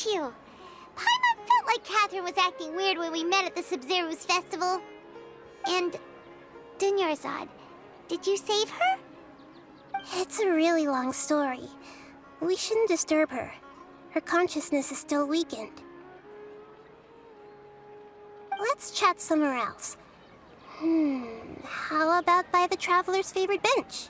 about you. Paimon felt like Catherine was acting weird when we met at the Sub-Zero's festival. And... Dunyarzad, did you save her? It's a really long story. We shouldn't disturb her. Her consciousness is still weakened. Let's chat somewhere else. How about by the Traveler's favorite bench?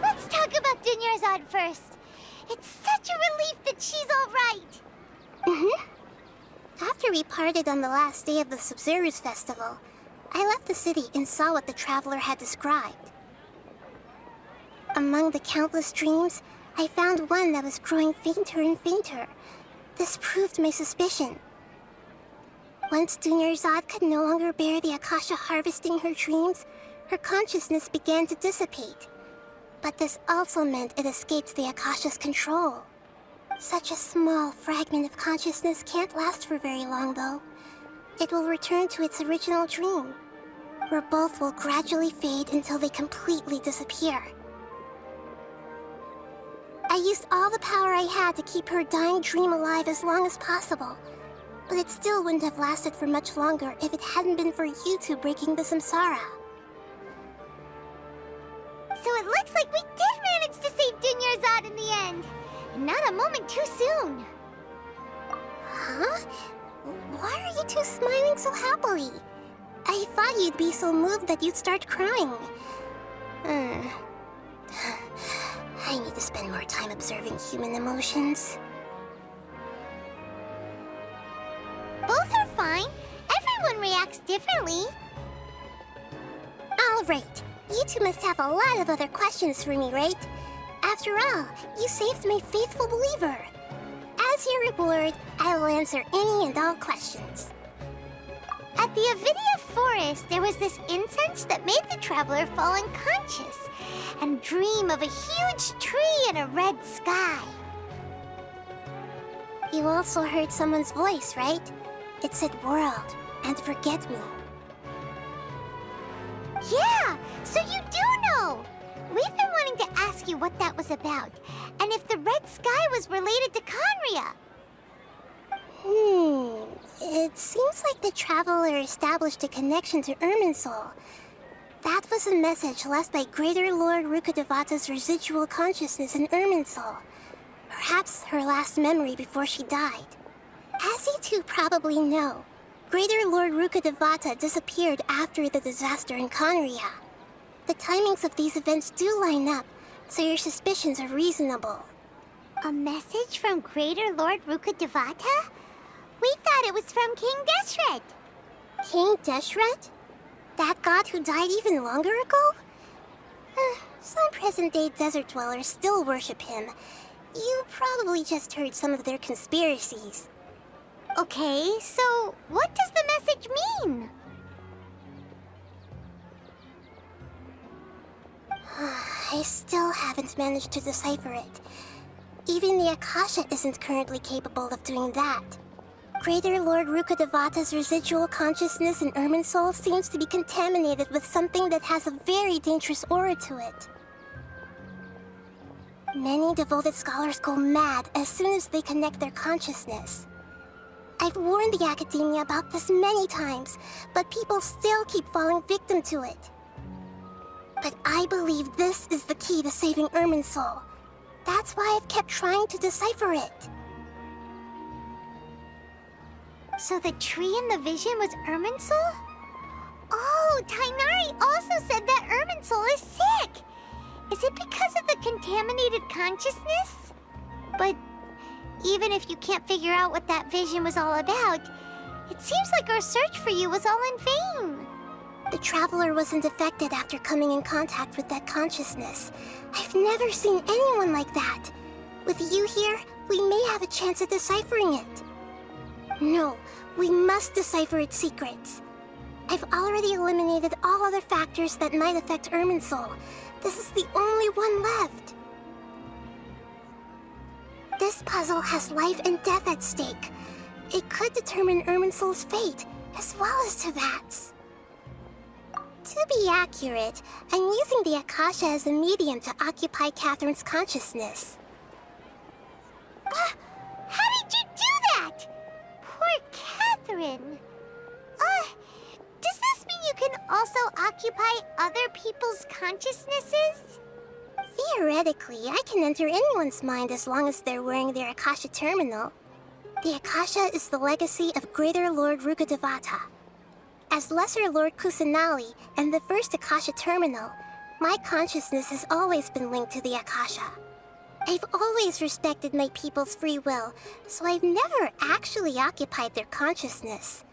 Let's talk about Dunyarzad first. It's such a relief that she's all right. After we parted on the last day of the Sub-Zero's festival, I left the city and saw what the Traveler had described. Among the countless dreams, I found one that was growing fainter and fainter. This proved my suspicion. Once Dunyarzad could no longer bear the Akasha harvesting her dreams, her consciousness began to dissipate. But this also meant it escaped the Akasha's control. Such a small fragment of consciousness can't last for very long, though. It will return to its original dream, where both will gradually fade until they completely disappear. I used all the power I had to keep her dying dream alive as long as possible, but it still wouldn't have lasted for much longer if it hadn't been for you two breaking the samsara. So it looks like we did manage to save Dunyarzad in the end. And not a moment too soon. Huh? Why are you two smiling so happily? I thought you'd be so moved that you'd start crying. I need to spend more time observing human emotions. Both are fine. Everyone reacts differently. All right. You two must have a lot of other questions for me, right? After all, you saved my faithful believer. As your reward, I will answer any and all questions. At the Avidia Forest, there was this incense that made the Traveler fall unconscious and dream of a huge tree and a red sky. You also heard someone's voice, right? It said world and forget me. Yeah, so you do know! We've been wanting to ask you what that was about, and if the red sky was related to Khaenri'ah. It seems like the Traveler established a connection to Irminsul. That was a message left by Greater Lord Rukkhadevata's residual consciousness in Irminsul. Perhaps her last memory before she died. As you two probably know, Greater Lord Rukkhadevata disappeared after the disaster in Khaenri'ah. The timings of these events do line up, so your suspicions are reasonable. A message from Greater Lord Rukkhadevata? We thought it was from King Deshret. King Deshret? That god who died even longer ago? Some present-day desert dwellers still worship him. You probably just heard some of their conspiracies. Okay, so what does the message mean? I still haven't managed to decipher it. Even the Akasha isn't currently capable of doing that. Greater Lord Rukkhadevata's residual consciousness in Irminsul seems to be contaminated with something that has a very dangerous aura to it. Many devoted scholars go mad as soon as they connect their consciousness. I've warned the academia about this many times, but people still keep falling victim to it. But I believe this is the key to saving Irminsul. That's why I've kept trying to decipher it. So the tree in the vision was Irminsul? Oh, Tighnari also said that Irminsul is sick! Is it because of the contaminated consciousness? But even if you can't figure out what that vision was all about, it seems like our search for you was all in vain. The Traveler wasn't affected after coming in contact with that consciousness. I've never seen anyone like that. With you here, we may have a chance at deciphering it. No, we must decipher its secrets. I've already eliminated all other factors that might affect Irminsul. This is the only one left. This puzzle has life and death at stake. It could determine Irminsul's fate, as well as Tevat's. To be accurate, I'm using the Akasha as a medium to occupy Catherine's consciousness. How did you do that? Poor Catherine. Does this mean you can also occupy other people's consciousnesses? Theoretically, I can enter anyone's mind as long as they're wearing their Akasha terminal. The Akasha is the legacy of Greater Lord Rukkhadevata. As Lesser Lord Kusanali and the first Akasha terminal, my consciousness has always been linked to the Akasha. I've always respected my people's free will, so I've never actually occupied their consciousness.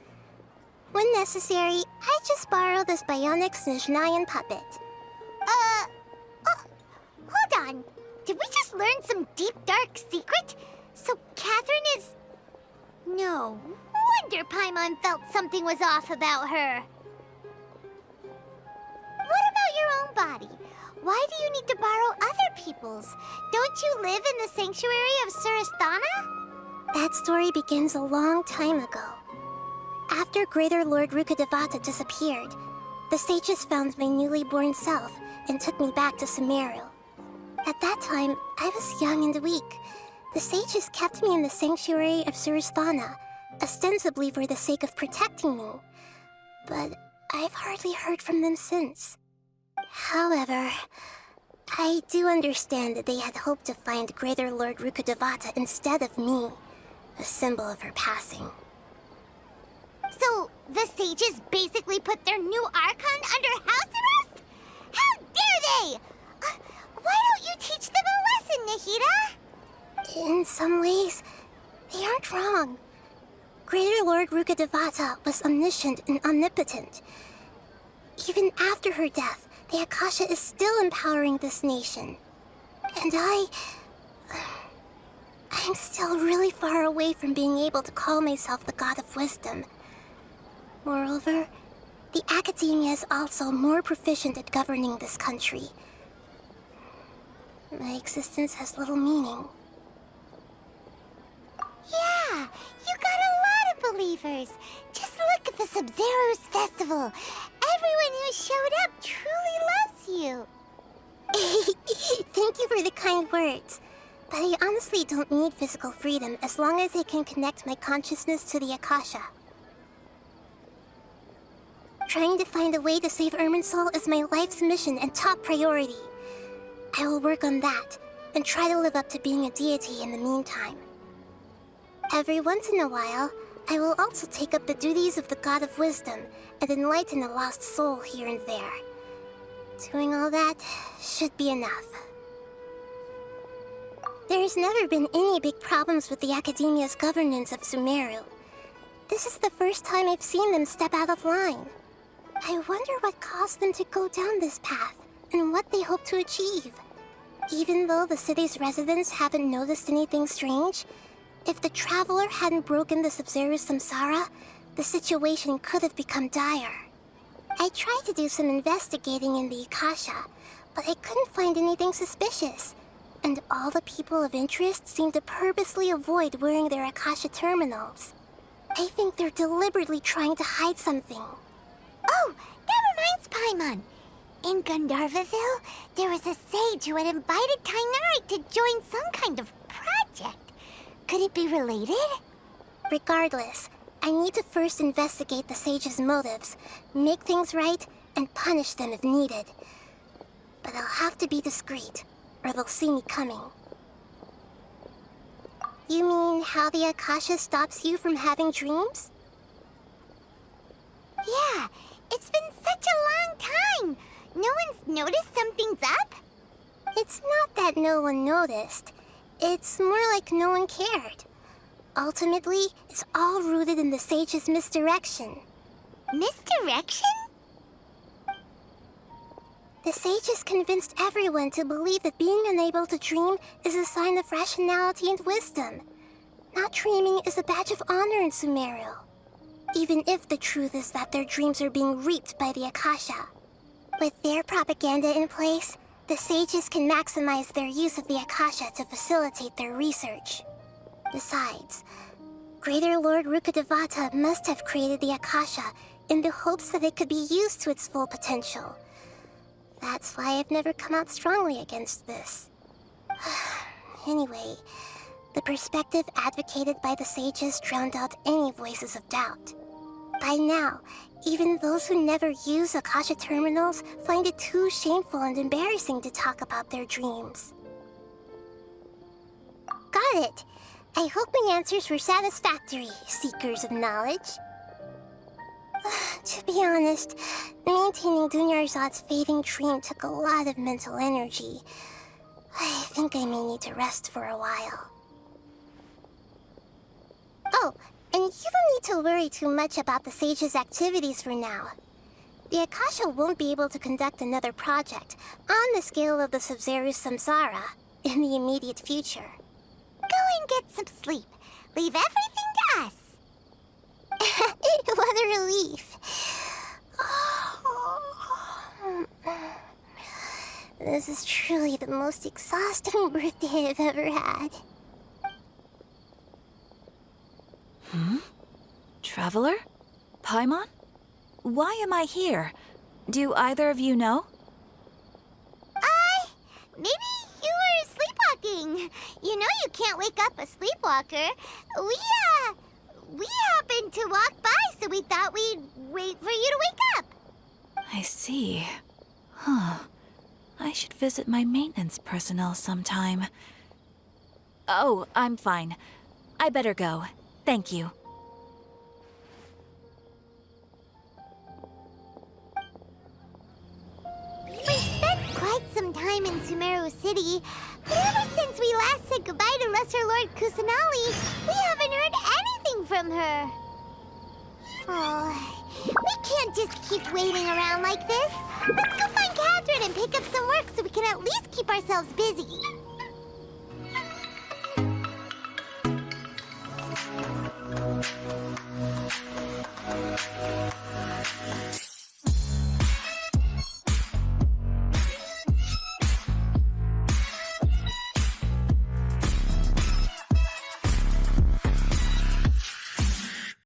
When necessary, I just borrow this bionic Snezhnayan puppet. Hold on. Did we just learn some deep, dark secret? So Catherine is... No wonder Paimon felt something was off about her. What about your own body? Why do you need to borrow other people's? Don't you live in the sanctuary of Surasthana? That story begins a long time ago. After Greater Lord Rukkhadevata disappeared, the sages found my newly born self and took me back to Sumeru. At that time, I was young and weak. The sages kept me in the sanctuary of Surasthana, ostensibly for the sake of protecting me. But I've hardly heard from them since. However, I do understand that they had hoped to find Greater Lord Rukkhadevata instead of me, a symbol of her passing. So, the sages basically put their new Archon under house arrest? How dare they! Why don't you teach them a lesson, Nahida? In some ways, they aren't wrong. Greater Lord Rukkhadevata was omniscient and omnipotent. Even after her death, the Akasha is still empowering this nation. And I'm still really far away from being able to call myself the God of Wisdom. Moreover, the Academia is also more proficient at governing this country. My existence has little meaning. Yeah, you got a lot of believers. Just look at the Sub-Zero's festival. Everyone who showed up truly loves you. Thank you for the kind words. But I honestly don't need physical freedom as long as I can connect my consciousness to the Akasha. Trying to find a way to save Irminsul is my life's mission and top priority. I will work on that, and try to live up to being a deity in the meantime. Every once in a while, I will also take up the duties of the God of Wisdom and enlighten a lost soul here and there. Doing all that should be enough. There's never been any big problems with the Academia's governance of Sumeru. This is the first time I've seen them step out of line. I wonder what caused them to go down this path, and what they hope to achieve. Even though the city's residents haven't noticed anything strange, if the Traveler hadn't broken the Sub-Zero's samsara, the situation could have become dire. I tried to do some investigating in the Akasha, but I couldn't find anything suspicious. And all the people of interest seem to purposely avoid wearing their Akasha terminals. I think they're deliberately trying to hide something. Oh, that reminds Paimon. In Gandharvaville, there was a sage who had invited Tainari to join some kind of project. Could it be related? Regardless, I need to first investigate the sage's motives, make things right, and punish them if needed. But I'll have to be discreet, or they'll see me coming. You mean how the Akasha stops you from having dreams? Yeah, it's been such a long time. No one's noticed something's up? It's not that no one noticed. It's more like no one cared. Ultimately, it's all rooted in the sage's misdirection. Misdirection? The sages convinced everyone to believe that being unable to dream is a sign of rationality and wisdom. Not dreaming is a badge of honor in Sumeru. even if the truth is that their dreams are being reaped by the Akasha. With their propaganda in place, the sages can maximize their use of the Akasha to facilitate their research. Besides, Greater Lord Rukkhadevata must have created the Akasha in the hopes that it could be used to its full potential. That's why I've never come out strongly against this. Anyway, the perspective advocated by the sages drowned out any voices of doubt. By now, even those who never use Akasha terminals find it too shameful and embarrassing to talk about their dreams. Got it! I hope my answers were satisfactory, seekers of knowledge. To be honest, maintaining Dunyarzad's fading dream took a lot of mental energy. I think I may need to rest for a while. Oh, and you don't need to worry too much about the sage's activities for now. The Akasha won't be able to conduct another project on the scale of the Sub-Zero Samsara in the immediate future. Go and get some sleep. Leave everything to us. What a relief. This is truly the most exhausting birthday I've ever had. Traveler? Paimon? Why am I here? Do either of you know? Maybe you were sleepwalking. You know you can't wake up a sleepwalker. We happened to walk by, so we thought we'd wait for you to wake up. I see. Huh. I should visit my maintenance personnel sometime. Oh, I'm fine. I better go. Thank you. We spent quite some time in Sumeru City, but ever since we last said goodbye to Lesser Lord Kusanali, we haven't heard anything from her. Oh, we can't just keep waiting around like this. Let's go find Catherine and pick up some work so we can at least keep ourselves busy.